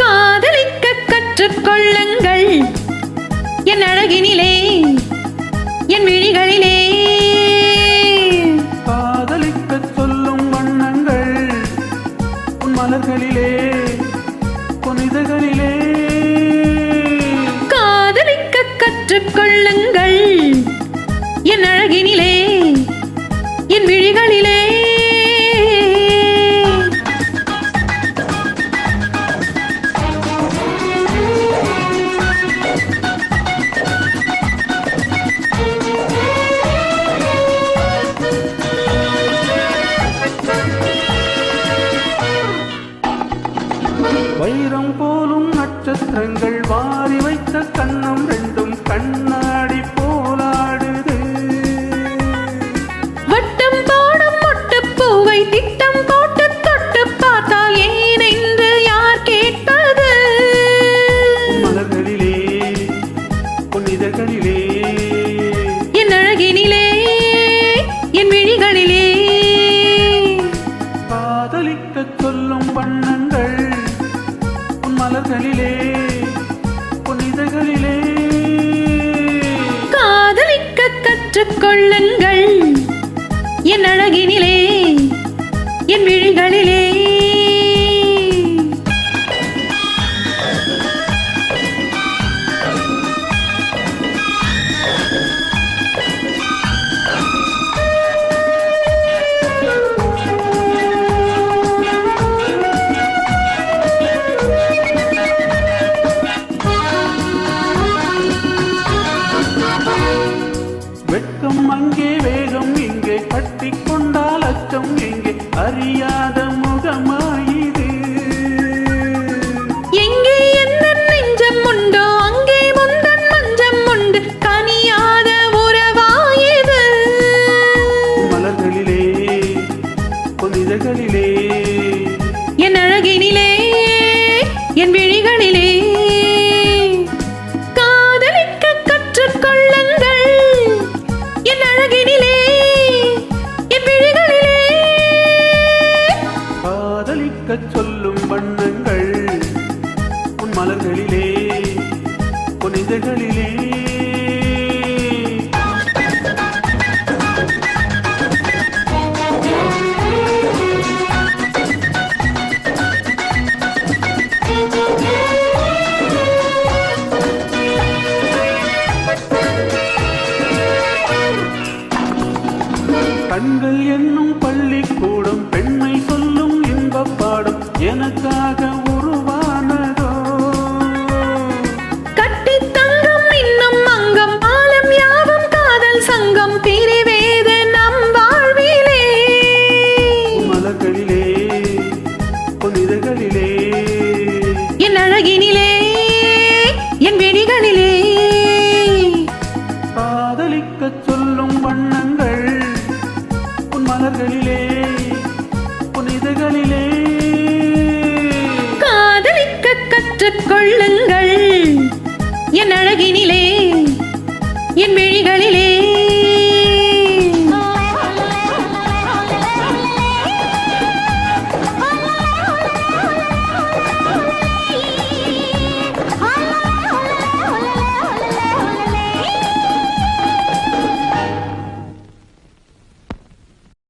காதலிக்க கற்றுக்கொள்ளுங்கள் என் அழகினிலே என் விழிகளிலே காதலிக்க சொல்லும் வண்ணங்கள் உன் மலர்களிலே புனிதகளிலே காதலிக்க கற்றுக்கொள்ளுங்கள் என் அழகினிலே என் விழிகளிலே வைரம் போலும் நட்சத்திரங்கள் வாரி வைத்த கண்ணம் ரெண்டும் கண்ணாடி போலாடுது வட்டம் போடும் மொட்டுப்பூவை திட்டம் போட்டு தொட்டு பார்த்தால் ஏன் என்று யார் கேட்பது மலர்களிலே புனிதகளிலே என் அழகினிலே என் விழிகளிலே காதலிக்க சொல்லும் வண்ணங்கள் உன் மலர்களிலே புனிதகளிலே காதலிக்க கற்றுக்கொள்ளுங்கள் என் அழகினிலே என் விழிகளிலே வெட்கம் அங்கே வேகம் இங்கே கட்டிக்கொண்டால் அச்சம் எங்கே அறியாத முகமாயிது எங்கே எந்த நெஞ்சம் உண்டோ அங்கே முந்தன் மஞ்சம் உண்டு கனியாத உறவாயது மலர்களிலே புனிதகளிலே என் அழகினிலே என் விழிகளிலே காதலிக்க கற்றுக்கொள்ளுங்கள் என் அழகினிலே என் விழிகளிலே காதலிக்க சொல்லும் வண்ணங்கள் உன் மலர்களிலே புனிதகளிலே கண்கள் என்னும் பள்ளிக்கூடம் பெண்மை சொல்லும் இன்பப் பாடம் எனக்காக உருவானதோ கட்டி தங்கம் இன்னும் அங்கம் ஆலம் யாவும் காதல் சங்கம் பிரிவேது நம் வாழ்விலே மலர்களிலே புனிதகளிலே என் அழகினிலே என் விழிகளிலே காதலிக்க சொல்லும் வண்ணங்கள் உன் மலர்களிலே புனிதகளிலே காதலிக்க கற்றுக்கொள்ளுங்கள் என் அழகினிலே